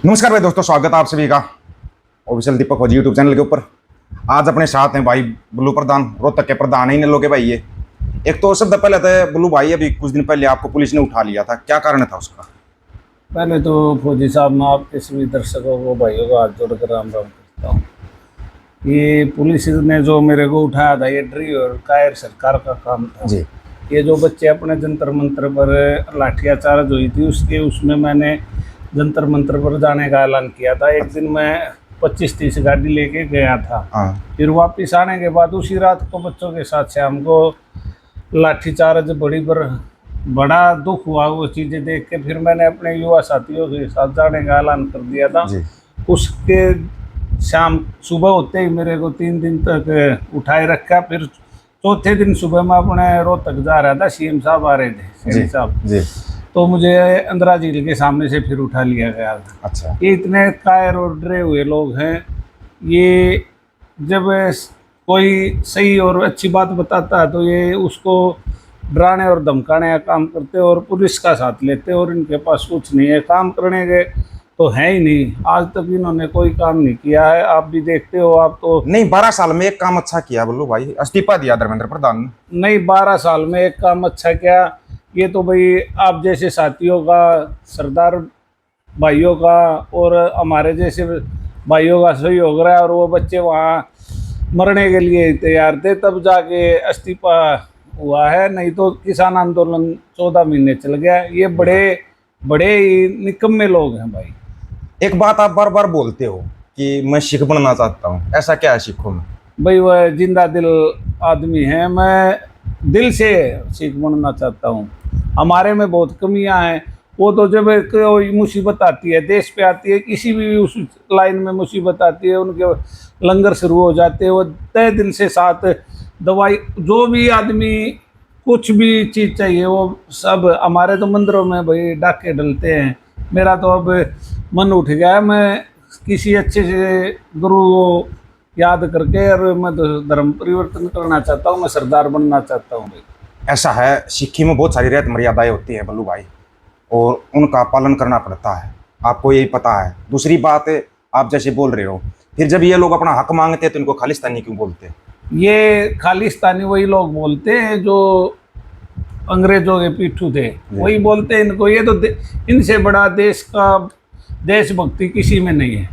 नमस्कार भाई दोस्तों, स्वागत है आप सभी का ऑफिशियल दीपक फौजी यूट्यूब चैनल के ऊपर। आज अपने साथ हैं भाई बुल्लू प्रधान, रोहतक के प्रधान है इन लोग के भाई। ये एक तो सबसे पहले था बुल्लू भाई, अभी कुछ दिन पहले आपको पुलिस ने उठा लिया था, क्या कारण था उसका? पहले तो फौजी साहब, मैं आपके सभी दर्शकों को, भाइयों को हाथ जोड़कर राम राम करता हूँ। ये पुलिस ने जो मेरे को उठाया था, ये ड्राइवर कायर सरकार का काम था जी। ये जो बच्चे अपने जंतर मंतर पर लाठियाचार्ज हुई थी उसमें मैंने जंतर मंतर पर जाने का ऐलान किया था। एक दिन मैं 25-30 गाड़ी लेके गया था। फिर वापस आने के बाद उसी रात को बच्चों के साथ शाम को लाठीचार्ज बड़ा दुख हुआ वो चीज़ें देख के। फिर मैंने अपने युवा साथियों के साथ जाने का ऐलान कर दिया था। उसके शाम सुबह होते ही मेरे को 3 दिन तक उठाए रखा। फिर चौथे दिन सुबह मैं अपने रोहतक जा रहा था, सीएम साहब आ रहे थे, सीएम साहब, तो मुझे अंदरा झील के सामने से फिर उठा लिया गया था। अच्छा। ये इतने कायर और डरे हुए लोग हैं। ये जब कोई सही और अच्छी बात बताता है तो ये उसको डराने और धमकाने का काम करते और पुलिस का साथ लेते, और इनके पास कुछ नहीं है, काम करने के तो है ही नहीं। आज तक इन्होंने कोई काम नहीं किया है। आप भी देखते हो, आप तो नहीं 12 साल में एक काम अच्छा किया बुल्लू भाई, इस्तीफा दिया धर्मेंद्र प्रधान ने। नहीं, 12 साल में एक काम अच्छा किया, ये तो भाई आप जैसे साथियों का, सरदार भाइयों का और हमारे जैसे भाइयों का सहयोग रहा है। और वो बच्चे वहाँ मरने के लिए तैयार थे, तब जाके इस्तीफा हुआ है। नहीं तो किसान आंदोलन 14 महीने चल गया। ये बड़े ही निकम्मे लोग हैं भाई। एक बात आप बार बार बोलते हो कि मैं सिख बनना चाहता हूँ, ऐसा क्या है सिखों में? भाई वह जिंदा दिल आदमी है, मैं दिल से सिख बनना चाहता हूँ। हमारे में बहुत कमियां हैं। वो तो जब कोई मुसीबत आती है, देश पे आती है, किसी भी उस लाइन में मुसीबत आती है, उनके लंगर शुरू हो जाते हैं। वो तय दिल से साथ दवाई, जो भी आदमी कुछ भी चीज़ चाहिए वो सब। हमारे तो मंदिरों में भाई डाके डलते हैं। मेरा तो अब मन उठ गया है, मैं किसी अच्छे से गुरु को याद करके और मैं धर्म परिवर्तन करना चाहता हूँ, मैं सरदार बनना चाहता हूँ भाई। ऐसा है, सिक्खी में बहुत सारी रहत मर्यादाएं होती हैं बल्लू भाई, और उनका पालन करना पड़ता है, आपको यही पता है। दूसरी बात, आप जैसे बोल रहे हो, फिर जब ये लोग अपना हक मांगते हैं तो इनको खालिस्तानी क्यों बोलते हैं? ये खालिस्तानी वही लोग बोलते हैं जो अंग्रेजों के पीछू थे, वही बोलते हैं इनको। ये तो इनसे बड़ा देशभक्ति किसी में नहीं है,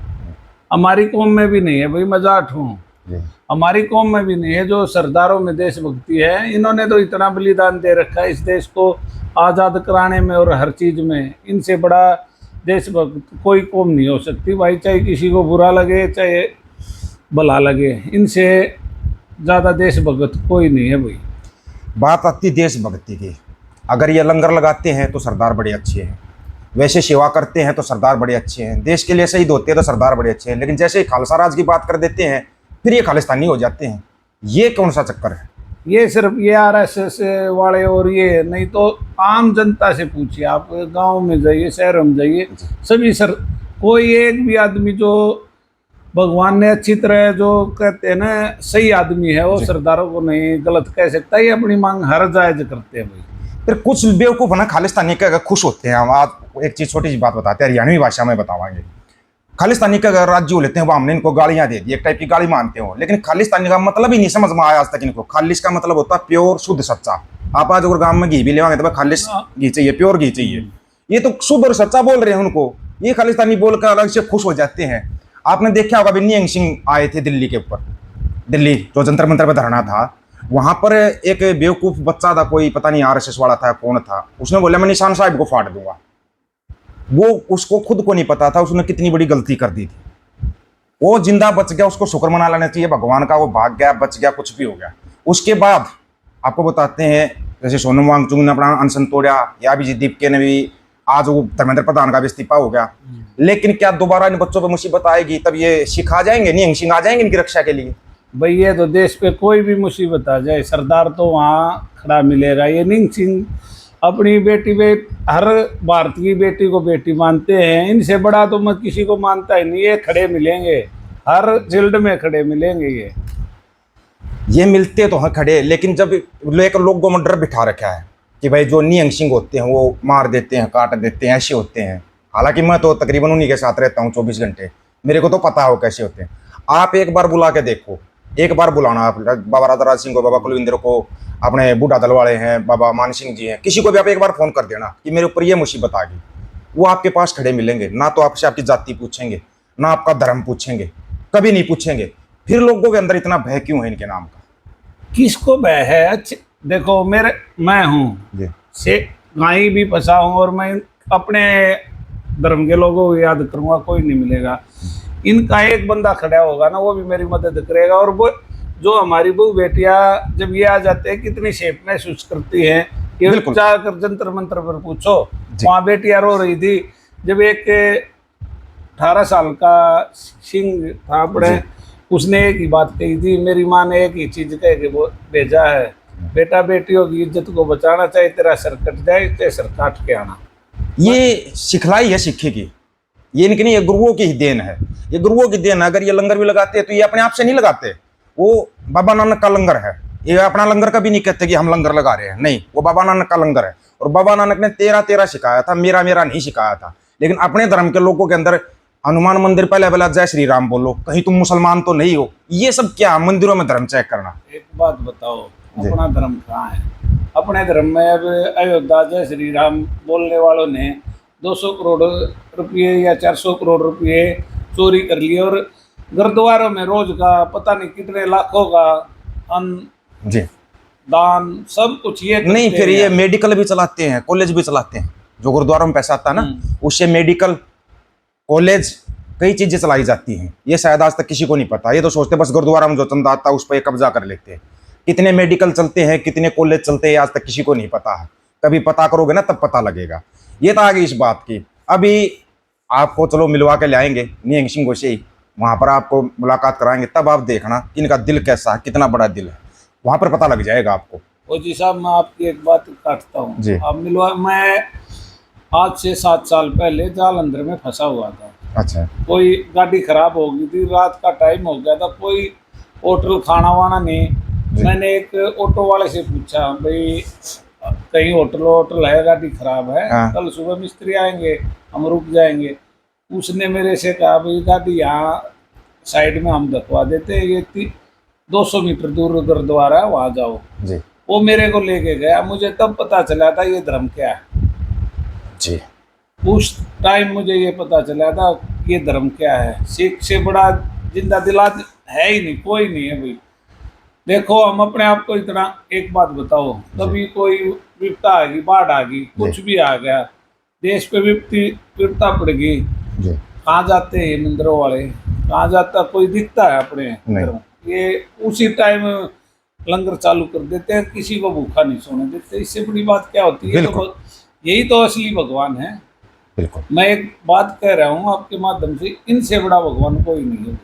हमारी कौम में भी नहीं है भाई। मजाक हूँ, हमारी कौम में भी नहीं है जो सरदारों में देशभक्ति है। इन्होंने तो इतना बलिदान दे रखा है इस देश को आज़ाद कराने में और हर चीज़ में। इनसे बड़ा देशभक्त कोई कौम नहीं हो सकती भाई, चाहे किसी को बुरा लगे चाहे भला लगे। इनसे ज़्यादा देशभक्त कोई नहीं है भाई। बात आती देशभक्ति की, अगर ये लंगर लगाते हैं तो सरदार बड़े अच्छे हैं, वैसे सेवा करते हैं तो सरदार बड़े अच्छे हैं, देश के लिए शहीद होते हैं तो सरदार बड़े अच्छे हैं, लेकिन जैसे ही खालसा राज की बात कर देते हैं फिर ये खालिस्तानी हो जाते हैं। ये कौन सा चक्कर है? ये सिर्फ ये आरएसएस वाले, और ये नहीं तो आम जनता से पूछिए, आप गांव में जाइए, शहर में जाइए, सभी कोई एक भी आदमी जो भगवान ने अच्छी तरह जो कहते हैं ना सही आदमी है, वो सरदारों को नहीं गलत कह सकता। ये अपनी मांग हर जायज करते हैं भाई। फिर कुछ बेवकूफ़ ना खालिस्तानी के अगर खुश होते हैं। हम आज एक चीज़ छोटी सी बात बताते हैं, हरियाणवी भाषा में बतावाएंगे। खालिस्तानी का अगर राज्य लेते हैं वो हमने इनको गालियाँ दे दी, एक टाइप की गाली मानते हो, लेकिन खालिस्तानी का मतलब ही नहीं समझ में आया आज तक इनको। खालिस का मतलब होता है प्योर, शुद्ध, सच्चा। आप आज अगर गाँव में घी भी लेवाएंगे तो खालिस घी चाहिए, प्योर घी चाहिए। ये तो शुद्ध और सच्चा बोल रहे हैं उनको, ये खालिस्तानी बोलकर अलग से खुश हो जाते हैं। आपने देखा होगा निहंग सिंह आए थे दिल्ली के ऊपर, दिल्ली जो जंतर मंतर पर धरना था, वहां पर एक बेवकूफ बच्चा था, कोई पता नहीं आरएसएस वाला था कौन था, उसने बोला मैं निशान साहब को फाड़ दूंगा। वो उसको खुद को नहीं पता था उसने कितनी बड़ी गलती कर दी थी। वो जिंदा बच गया, उसको शुक्र मना लेना चाहिए भगवान का, वो भाग गया, बच गया, कुछ भी हो गया। उसके बाद आपको बताते हैं, जैसे सोनम वांगचुक ने अपना अनशन तोड़ा, या भी दीपके ने भी, आज वो धर्मेंद्र प्रधान का भी इस्तीफा हो गया। लेकिन क्या दोबारा इन बच्चों पर मुसीबत आएगी तब ये सिख आ जाएंगे, निहंग सिंह आ जाएंगे इनकी रक्षा के लिए? भाई ये तो देश पे कोई भी मुसीबत आ जाए सरदार तो वहाँ खड़ा मिलेगा। ये निहंग सिंह अपनी बेटी पे, हर भारत की बेटी को बेटी मानते हैं, इनसे बड़ा तो मैं किसी को मानता ही नहीं। ये खड़े मिलेंगे, हर फील्ड में खड़े मिलेंगे। ये मिलते तो हैं खड़े, लेकिन जब एक लोगों में डर बिठा रखा है कि भाई जो निहंग सिंह होते हैं वो मार देते हैं, काट देते हैं, ऐसे होते हैं। हालांकि मैं तो तकरीबन उन्हीं के साथ रहता हूँ 24 घंटे, मेरे को तो पता हो कैसे होते हैं। आप एक बार बुला के देखो, एक बार बुलाना आप बाबा राधाराज सिंह को, बाबा कुलविंदर को, अपने बूढ़ा दल वाले हैं, बाबा मान सिंह जी हैं, किसी को भी आप एक बार फोन कर देना कि मेरे ऊपर ये मुसीबत आ गई, वो आपके पास खड़े मिलेंगे। ना तो आपसे आपकी जाति पूछेंगे, ना आपका धर्म पूछेंगे, कभी नहीं पूछेंगे। फिर लोगों के अंदर इतना भय क्यों है इनके नाम का? किसको भय है? अच्छे देखो, मैं हूँ जी से कहीं भी फंसा हूँ और मैं अपने धर्म के लोगों को याद करूंगा, कोई नहीं मिलेगा। इनका एक बंदा खड़ा होगा ना, वो भी मेरी मदद करेगा। और वो जो हमारी बहू बेटियां जब ये आ जाते हैं कितनी सेफ महसूस करती हैं, ये बिल्कुल। जाकर जंतर मंतर पर पूछो, जी। वहाँ बेटियां रो रही थी। जब एक 18 साल का सिंह था अपने, उसने एक ही बात कही थी, मेरी माँ ने एक ही चीज कह के वो भेजा है, बेटा बेटियों की इज्जत को बचाना, चाहे तेरा सर कट जाए चाहे सर काट के आना। ये सिखलाई है सिक्खे की, ये इनकी नहीं, ये गुरुओं की ही देन है, ये गुरुओं की देन है। अगर ये लंगर भी लगाते हैं तो ये अपने आप से नहीं लगाते, वो बाबा नानक का लंगर है। ये अपना लंगर कभी नहीं कहते कि हम लंगर लगा रहे हैं, नहीं, वो बाबा नानक का लंगर है। और बाबा नानक ने 13 सिखाया था, मेरा नहीं सिखाया था। लेकिन अपने धर्म के लोगों के अंदर हनुमान मंदिर पहले बोला जय श्री राम बोलो, कहीं तुम मुसलमान तो नहीं हो। ये सब क्या मंदिरों में धर्म चेक करना? एक बात बताओ, अपना धर्म कहाँ है? अपने धर्म में अब अयोध्या जय श्री राम बोलने वालों ने 200 करोड़ रुपये या 400 करोड़ रुपये चोरी कर लिए, और गुरुद्वारों में रोज का पता नहीं कितने लाखों का अन्न जी दान सब कुछ ये नहीं, करते फिर ये हैं। मेडिकल भी चलाते हैं, कॉलेज भी चलाते हैं। जो गुरुद्वारों में पैसा आता है ना, उससे मेडिकल, कॉलेज, कई चीजें चलाई जाती हैं। ये शायद आज तक किसी को नहीं पता। ये तो सोचते बस गुरुद्वारा में जो चंदा आता है उस पर कब्जा कर लेते हैं। कितने मेडिकल चलते हैं, कितने कॉलेज चलते हैं, आज तक किसी को नहीं पता है। कभी पता करोगे ना तब पता लगेगा। ये तो आ गई इस बात की। अभी आपको चलो मिलवा के लाएंगे निहंग सिंह से ही, वहां पर आपको मुलाकात कराएंगे, तब आप देखना कि इनका दिल कैसा है, कितना बड़ा दिल है, वहां पर पता लग जाएगा आपको। ओ जी साहब, मैं आपकी एक बात काटता हूँ जी। आप मिलवा। मैं आज से 7 साल पहले जालंधर में फंसा हुआ था। अच्छा। कोई गाड़ी खराब हो गई थी, रात का टाइम हो गया था, कोई होटल खाना वाना नहीं। मैंने एक ऑटो वाले से पूछा, भाई कहीं होटल है, गाड़ी खराब है, हाँ। कल सुबह मिस्त्री आएंगे, हम रुक जाएंगे। उसने मेरे से कहा, भाई गाड़ी यहाँ साइड में हम रखवा देते हैं, ये 200 मीटर दूर गुरुद्वारा है, वहाँ जाओ। जी वो मेरे को लेके गया। मुझे तब पता चला था ये धर्म क्या है। जी। उस टाइम मुझे ये पता चला था ये धर्म क्या है। सिख से बड़ा जिंदा दिला है ही नहीं, कोई नहीं है भाई। देखो, हम अपने आप को इतना, एक बात बताओ, कभी कोई विपदा आ गई, बाढ़ आ गई, कुछ भी आ गया, देश पे विपदा पड़ गई, कहाँ जाते हैं ये मंदिरों वाले? कहाँ जाता? कोई दिखता है अपने धर्म? ये उसी टाइम लंगर चालू कर देते हैं, किसी को भूखा नहीं सोने देते। इससे बड़ी बात क्या होती है? तो यही तो असली भगवान है। बिल्कुल। मैं एक बात कह रहा हूँ आपके माध्यम से, इनसे बड़ा भगवान कोई नहीं है।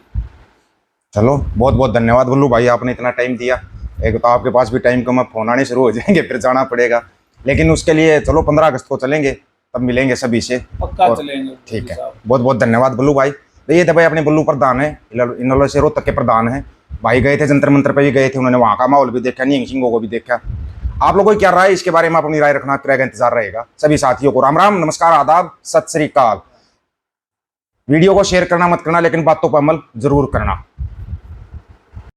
चलो बहुत बहुत धन्यवाद बल्लू भाई, आपने इतना टाइम दिया। एक तो आपके पास भी टाइम कम है, फोन आने शुरू हो जाएंगे, फिर जाना पड़ेगा। लेकिन उसके लिए चलो 15 अगस्त को चलेंगे, तब मिलेंगे सभी से। पक्का चलेंगे। ठीक है, बहुत बहुत धन्यवाद बल्लू भाई। तो ये थे भाई अपने बल्लू प्रधान है, इनलो से रोहतक के प्रधान है भाई। गए थे जंतर मंतर पे भी गए थे, उन्होंने वहाँ का माहौल भी देखा, निहंग सिंह को भी देखा। आप लोगों की क्या राय इसके बारे में, आप अपनी राय रखना, का इंतजार रहेगा। सभी साथियों को राम राम, नमस्कार, आदाब, सत श्री अकाल। वीडियो को शेयर करना मत करना, लेकिन बातों पर अमल जरूर करना।